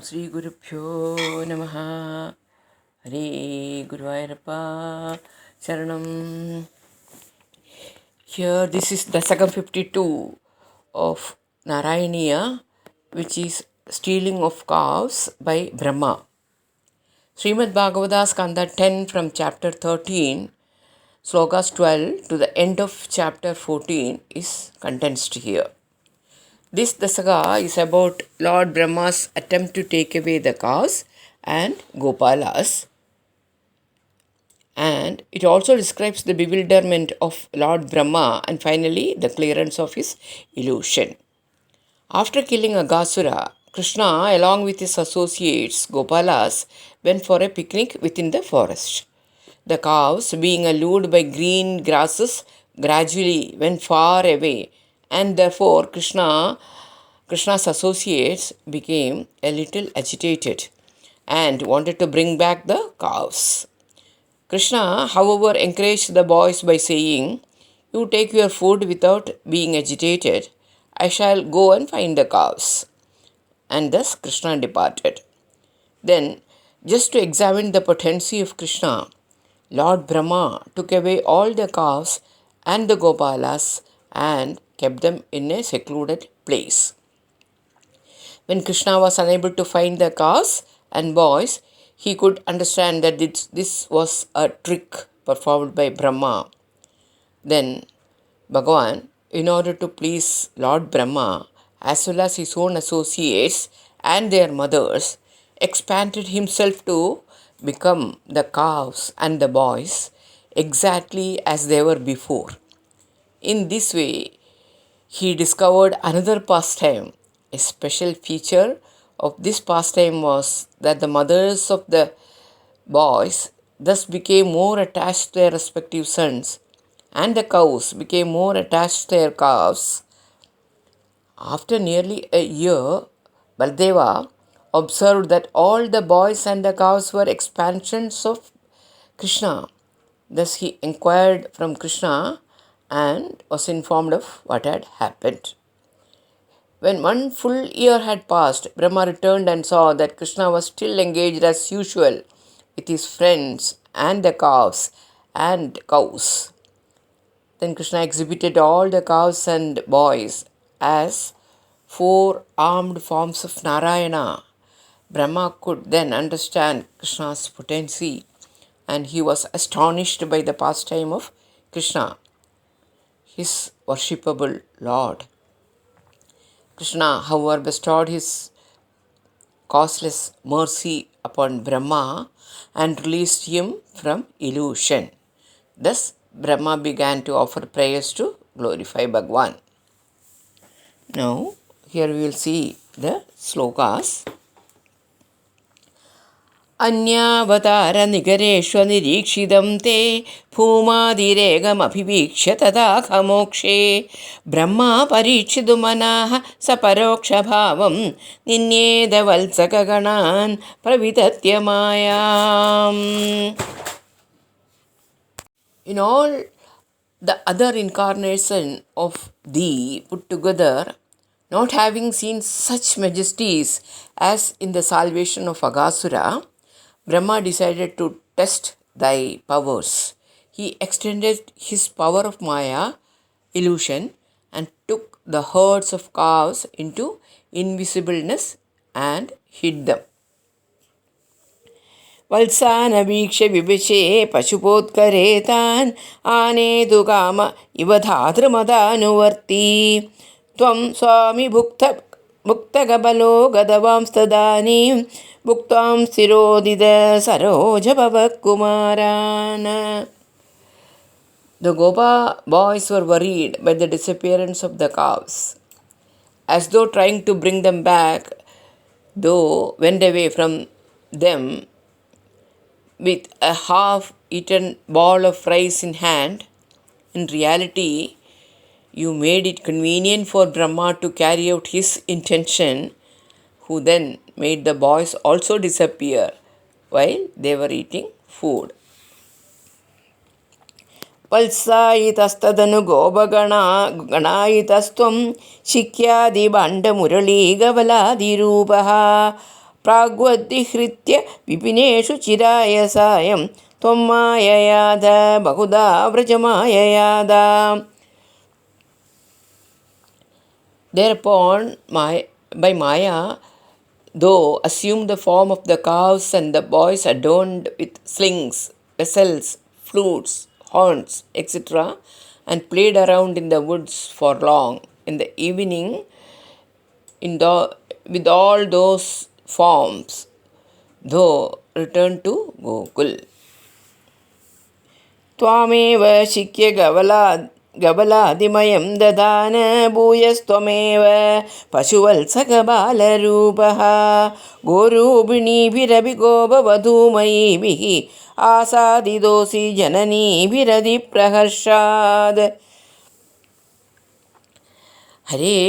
Sri Gurubhyo Namaha. Hare Guruvayurappa Sharanam. Here, this is the second 52 of Narayaneeyam, which is stealing of cows by Brahma. Srimad Bhagavata Skanda 10 from chapter 13, slokas 12 to the end of chapter 14 is condensed here. This Dasaga is about Lord Brahma's attempt to take away the cows and Gopalas, and it also describes the bewilderment of Lord Brahma and finally the clearance of his illusion. After killing Aghasura, Krishna along with his associates Gopalas went for a picnic within the forest. The cows, being allured by green grasses, gradually went far away, and therefore Krishna's associates became a little agitated and wanted to bring back the cows. Krishna, however, encouraged the boys by saying, "You take your food without being agitated. I shall go and find the cows." And thus Krishna departed. Then, just to examine the potency of Krishna, Lord Brahma took away all the cows and the Gopalas and kept them in a secluded place. When Krishna was unable to find the cows and boys, he could understand that this was a trick performed by Brahma. Then Bhagavan, in order to please Lord Brahma as well as his own associates and their mothers, expanded himself to become the cows and the boys exactly as they were before. In this way, he discovered another pastime. A special feature of this pastime was that the mothers of the boys thus became more attached to their respective sons, and the cows became more attached to their calves. After nearly a year, Baldeva observed that all the boys and the cows were expansions of Krishna. Thus he inquired from Krishna and was informed of what had happened. When 1 full year had passed, Brahma returned and saw that Krishna was still engaged as usual with his friends and the cows. Then Krishna exhibited all the cows and boys as 4 armed forms of Narayana. Brahma could then understand Krishna's potency, and he was astonished by the pastime of Krishna, his worshipable Lord. Krishna, however, bestowed his causeless mercy upon Brahma and released him from illusion. Thus, Brahma began to offer prayers to glorify Bhagavan. Now, here we will see the slokas. अन्यावतारनिगरेष्वनिरीक्षितं ते भूमादिरेगमभिवीक्ष्य तदाखमोक्षे Brahma परीक्षितुमनाः सपरोक्षभावं निन्येदवल्सकगणान् प्रवितत्य मायाम्. In all the other incarnation of thee put together, not having seen such majesties as in the salvation of Aghasura, Brahma decided to test thy powers. He extended his power of Maya, illusion, and took the herds of cows into invisibleness and hid them. वत्सानवीक्ष्य विविशे पशुपोत्करे तान् आनेतु काम इव धातृमदानुवर्ती त्वं स्वामी भुक्तकबलो गदवांस्तदानीं भुक्त्वां स्थिरोदित सरोजभवकुमारान्. The Gopa boys were worried by the disappearance of the cows. As though trying to bring them back, though went away from them with a half-eaten ball of rice in hand. In reality, you made it convenient for Brahma to carry out his intention, who then made the boys also disappear while they were eating food. पल्सायितस्तदनु गोपगणायितस्त्वं शिक्यादिभाण्डमुरलीगवलादिरूपः प्राग्वद्विहृत्य विपिनेषु चिराय सायं त्वं माययाद बहुधा व्रजमाययाद. Thereupon, by Maya, though assumed the form of the cows and the boys adorned with slings, vessels, flutes, horns, etc., and played around in the woods for long. In the evening, with all those forms, though returned to Gokul. त्वामेव शिक्य गबलादिमयं Dedan भूयस्त्वमेव पशुवत्सकबालरूपः गोरूपिणीभिरपि गोपवधूमयीभिः आसादितोऽसि जननीभिरधिप्रहर्षात्. Hare,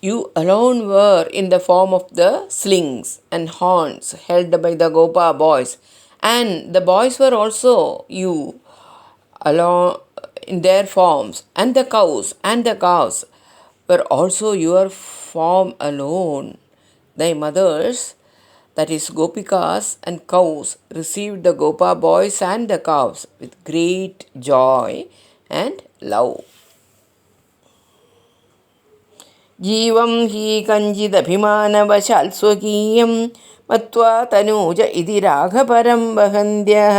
you alone were in the form of the slings and horns held by the Gopa boys, and the boys were also you along in their forms, and the cows and the calves were also your form alone. Thy mothers, that is Gopikas and cows, received the Gopa boys and the calves with great joy and love. जीवं हि कञ्चिदभिमानवशात् स्वकीयं मत्वा तनूज इति राघपरं वहन्त्यः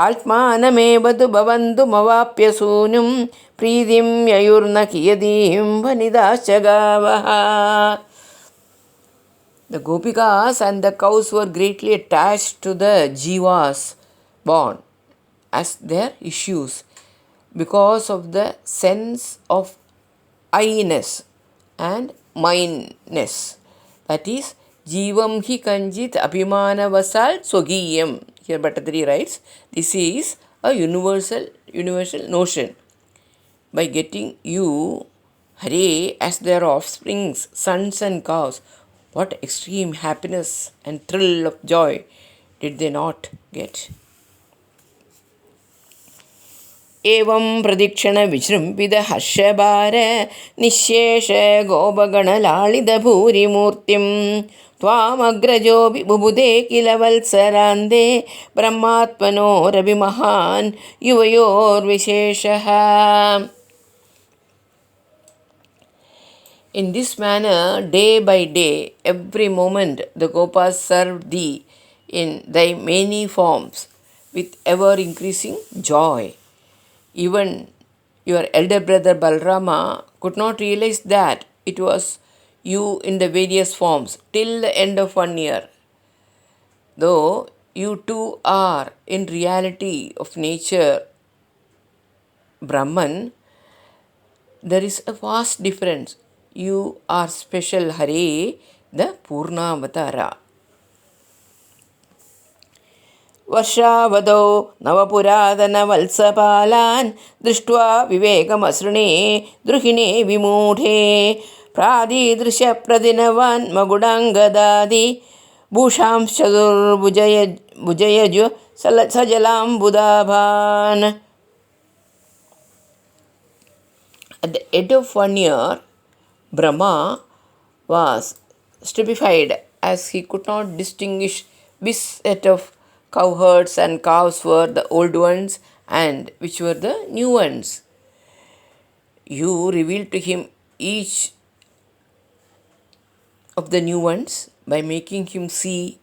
आत्मानमेव तु भवन्तु मवाप्य सूनुं प्रीतिं ययुर्न कियतीं वनिदाश्च गावः. The Gopikas and the cows were greatly attached to the Jivas born as their issues because of the sense of I-ness and mineness. That is, Jivam hi kanjit abhimana vasal swagiyam. Here Bhattacharya writes, this is a universal notion. By getting you, Hare, as their offsprings, sons and cows, what extreme happiness and thrill of joy did they not get? एवं प्रदीक्षण विजृंभित हर्षभार निःशेष गोपगणलालितभूरिमूर्तिं त्वामग्रजोऽपि बुबुधे किल वत्सरान्ते ब्रह्मात्मनोरपि महान् युवयोर्विशेषः. In this manner, day by day, every moment, the Gopas served thee in thy many forms with ever increasing joy. Even your elder brother Balrama could not realize that it was you in the various forms till the end of 1 year. Though you too are in reality of nature Brahman, there is a vast difference. You are special Hare, the Purnavatara. वर्षावधौ नवपुरातनवत्सपालान् दृष्ट्वा विवेकमसृणे द्रुहिणे विमूढे प्रादीदृशप्रदिनवान् मगुडाङ्गदादि भूषांश्चतुर्भुजयजु सजलाम्बुदाभान्. At the end of 1 year, Brahma was stupefied as he could not distinguish which set of cowherds and calves were the old ones and which were the new ones. You revealed to him each of the new ones by making him see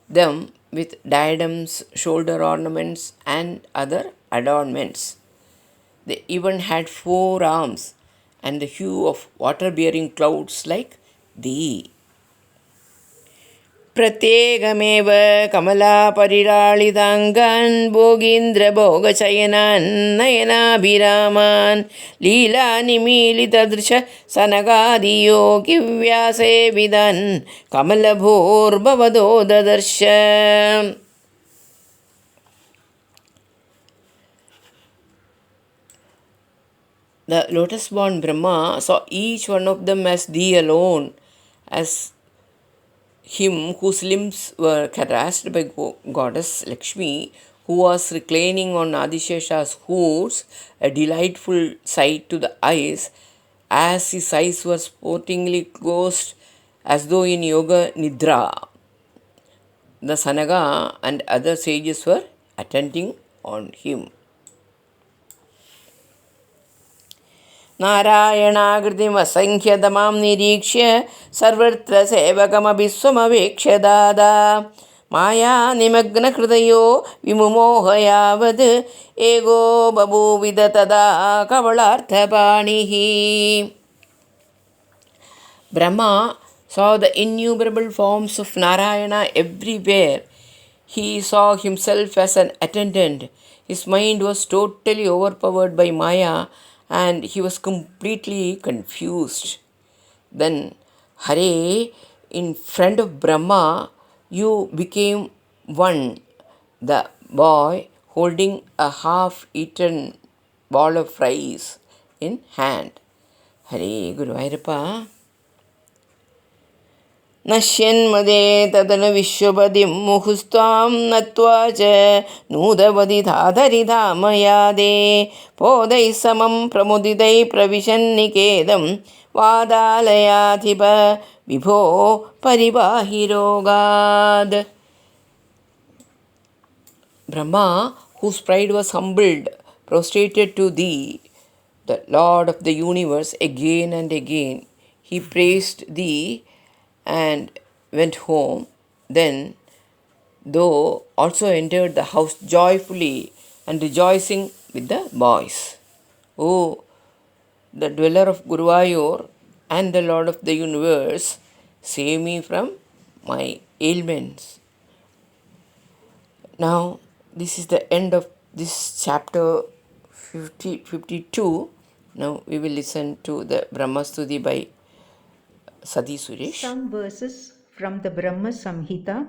them with diadems, shoulder ornaments, and other adornments. They even had 4 arms and the hue of water-bearing clouds like thee. प्रत्येकमेव कमलापरिराळिताङ्गान् भोगीन्द्रभोगचयनान् नयनाभिरामान् लीलानिमीलितदृश सनकादियोगिव्यासेविदान् कमलभूर्भवदो ददर्श. The lotus-born Brahma saw each one of them as thee alone, as him whose limbs were caressed by goddess Lakshmi, who was reclining on Adishesha's hooves, a delightful sight to the eyes, as his eyes were sportingly closed as though in yoga nidra. the Sanaga and other sages were attending on him. नारायणाकृतिमसङ्ख्यतमां निरीक्ष्य सर्वत्र सेवकमभिस्वमवेक्ष्य दादा मायानिमग्नहृदयो विमुमोहयावद् एगो बभूविद तदा कवलार्थपाणिः. Brahma saw the innumerable forms of Narayana everywhere. He saw himself as an attendant. His mind was totally overpowered by Maya and he was completely confused. Then, Hare, in front of Brahma, you became one, the boy holding a half-eaten ball of rice in hand. Hare Guruvayurappa. नश्यन्मदे तदनु विश्वपदिं मुहुस्त्वां नत्वा च नूदवदिधाधरिधामयादे पोदैः समं प्रमुदितैः प्रविशन्निकेदं वादालयाधिप विभो परिवाहि रोगाद्. Brahma, whose pride was humbled, prostrated to thee, the Lord of the universe, again and again. He praised thee and went home. Then, though also entered the house joyfully and rejoicing with the boys. Oh, the dweller of Guruvayur and the Lord of the universe, save me from my ailments. Now, this is the end of this chapter 52. Now, we will listen to the Brahma Stuti by Sati Suresh. Some verses from the Brahma Samhita,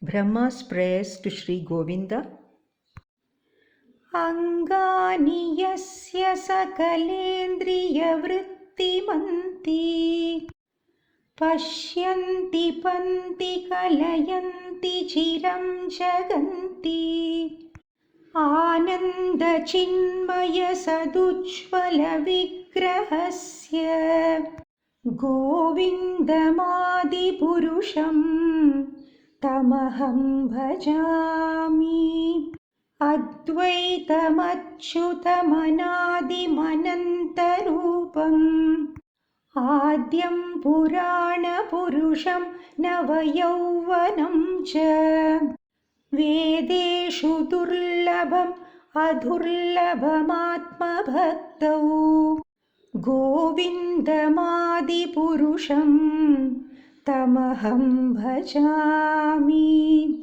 Brahma's prayers to Sri Govinda. Angani yasya sakalendriya vrittimanti Pashyanti panti kalayanti chiram jaganti Ananda chinmaya sadujvala vigrahasya गोविन्दमादिपुरुषं तमहं भजामि अद्वैतमच्युतमनादिमनन्तरूपम् आद्यं पुराणपुरुषं नवयौवनं च वेदेषु दुर्लभम् अदुर्लभमात्मभक्तौ गोविन्दमादिपुरुषं तमहं भजामि.